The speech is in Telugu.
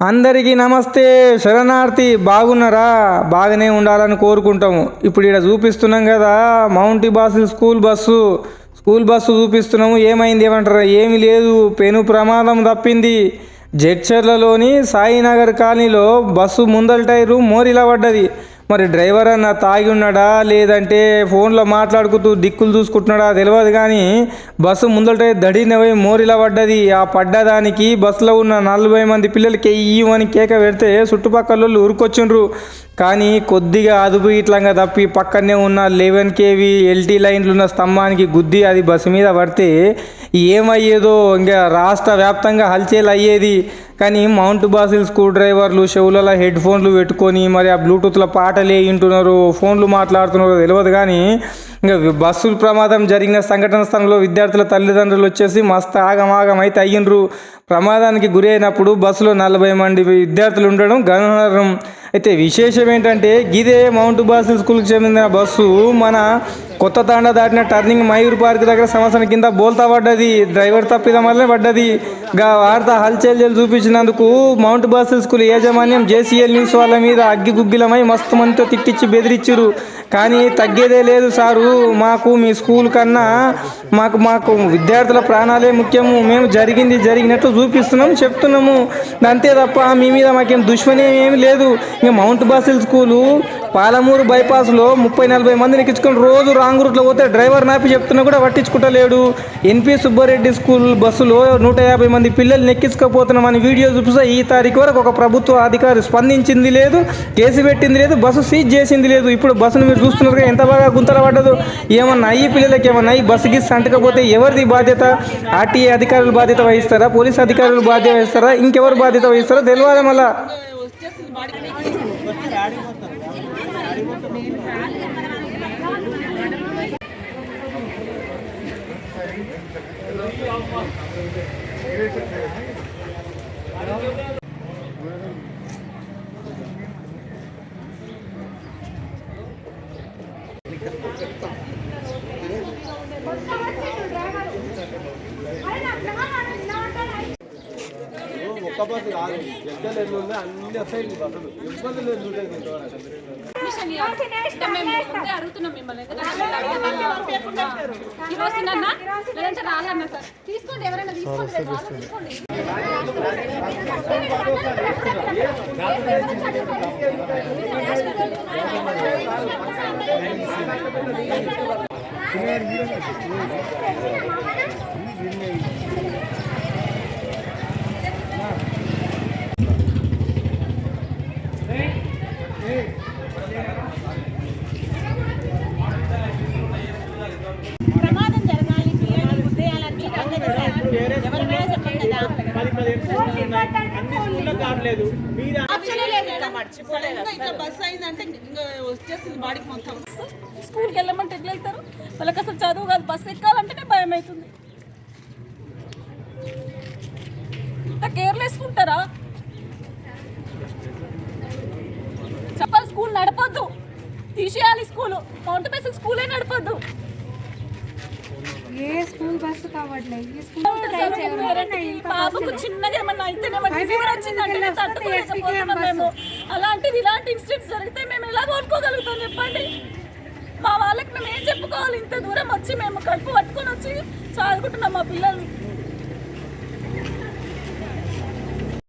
అందరికీ నమస్తే. శరణార్థి. బాగున్నారా? బాగానే ఉండాలని కోరుకుంటాము. ఇప్పుడు ఇక్కడ చూపిస్తున్నాం కదా, మౌంట్ బాసిల్ స్కూల్ బస్సు చూపిస్తున్నాము. ఏమైంది ఏమంటారా? ఏమి లేదు, పెను ప్రమాదం తప్పింది. జడ్చర్లలోని సాయినగర్ కాలనీలో బస్సు ముందల టైరు మోరిలా పడ్డది. మరి డ్రైవర్ అన్న తాగి ఉన్నాడా లేదంటే ఫోన్లో మాట్లాడుకుంటూ దిక్కులు చూసుకుంటున్నాడా తెలియదు, కానీ బస్సు ముందట దడిన పోయి మోరిలా పడ్డది. ఆ పడ్డదానికి బస్సులో ఉన్న 40 మంది పిల్లలకి ఇయ్యమని కేక పెడితే చుట్టుపక్కల వాళ్ళు ఉరుకొచ్చిండ్రు. కానీ కొద్దిగా అదుపు ఇట్లంగా తప్పి పక్కనే ఉన్న 11 kV LT లైన్లు ఉన్న స్తంభానికి గుద్ది అది బస్సు మీద పడితే ఏమయ్యేదో, ఇంకా రాష్ట్ర వ్యాప్తంగా హల్చల్ అయ్యేది. కానీ మౌంట్ బాసిల్ స్క్రూ డ్రైవర్లు చెవులలో హెడ్ ఫోన్లు పెట్టుకొని మరి ఆ బ్లూటూత్లో పాటలు వింటున్నారు, ఫోన్లు మాట్లాడుతున్నారు తెలియదు. కానీ ఇంకా బస్సుల ప్రమాదం జరిగిన సంఘటన స్థలంలో విద్యార్థుల తల్లిదండ్రులు వచ్చేసి మస్తు ఆగమాగం అయితే అయ్యిండ్రు. ప్రమాదానికి గురి అయినప్పుడు బస్సులో 40 మంది విద్యార్థులు ఉండడం గమనార్హం. అయితే విశేషం ఏంటంటే, గిదే మౌంట్ బాసిల్ స్కూల్కి చెందిన బస్సు మన కొత్త తాండా దాటిన టర్నింగ్ మయూర్ పార్క్ దగ్గర సంవత్సరం కింద బోల్తా పడ్డది. డ్రైవర్ తప్పిదం వల్లే పడ్డది. వార్త హల్చల్ చూపించినందుకు మౌంట్ బాసిల్ స్కూల్ యాజమాన్యం JCL న్యూస్ వాళ్ళ మీద అగ్గిగుగ్గిలమై మస్తు మందితో తిట్టించి బెదిరించారు. కానీ తగ్గేదే లేదు సారు, మాకు మీ స్కూల్ కన్నా మాకు విద్యార్థుల ప్రాణాలే ముఖ్యము. మేము జరిగినట్టు చూపిస్తున్నాము, చెప్తున్నాము, అంతే తప్ప మీ మీద మాకేం దుష్మనేం ఏమి లేదు. ఇంకా మౌంట్ బాసిల్ స్కూలు పాలమూరు బైపాస్లో 30-40 మందిని ఎక్కించుకొని రోజు రాంగ్ రూట్లో పోతే డ్రైవర్ నాపి చెప్తున్నా కూడా పట్టించుకుంటలేడు. NP సుబ్బారెడ్డి స్కూల్ బస్సులో 150 మంది పిల్లల్ని ఎక్కించుకపోతున్నామని వీడియో చూపిస్తే ఈ తారీఖు వరకు ఒక ప్రభుత్వ అధికారి స్పందించింది లేదు, కేసు పెట్టింది లేదు, బస్సు సీజ్ చేసింది లేదు. ఇప్పుడు బస్సును మీరు చూస్తున్నారు ఎంత బాగా గుంతల పడ్డదు. ఏమన్నా ఈ పిల్లలకి ఏమన్నా ఈ బస్సు గీసి అంటకపోతే ఎవరిది బాధ్యత? RTA అధికారులు బాధ్యత వహిస్తారా? పోలీస్ అధికారులు బాధ్యత వహిస్తారా? ఇంకెవరు బాధ్యత వహిస్తారో తెలియాలి. మళ్ళా ఒక్క బస్సు కాదు, జడ్డలు ఎన్ని ఉన్నాయి అన్ని వస్తాయి బస్సులు. ఇబ్బంది లేదు అడుగుతున్నాం మిమ్మల్ని, రాలన్నా సార్ తీసుకోండి, ఎవరైనా తీసుకోండి. ప్రమాదం జరగాలి, బస్ అయిందంటే వచ్చేసింది బాడీకి మొత్తం. స్కూల్కి వెళ్ళమంటే ఎట్లా వెళ్తారు? వాళ్ళకి అసలు చదువు కాదు, బస్సు ఎక్కాలంటేనే భయం అవుతుంది. ఇంత కేర్లెస్ ఉంటారా? చెప్పాలి, స్కూల్ నడపద్దు, తీసేయాలి స్కూలు. మౌంట్ బాసిల్ స్కూలే నడపద్దు. ఏ స్కూల్ బస్సు కావట్లేదు. బాబుకు చిన్నగా ఏమన్నా అయితేనే ఫీవర్ వచ్చిందంటే తట్టుకోలేకపోతున్నాం మేము. అలాంటిది ఇలాంటి ఇన్సిడెంట్స్ జరిగితే మేము ఎలా కోలుకోగలుగుతాం చెప్పండి? మా వాళ్ళకి మేము ఏం చెప్పుకోవాలి? ఇంత దూరం వచ్చి మేము కడుపు పట్టుకొని వచ్చి చదువుకుంటున్నాం మా పిల్లలు.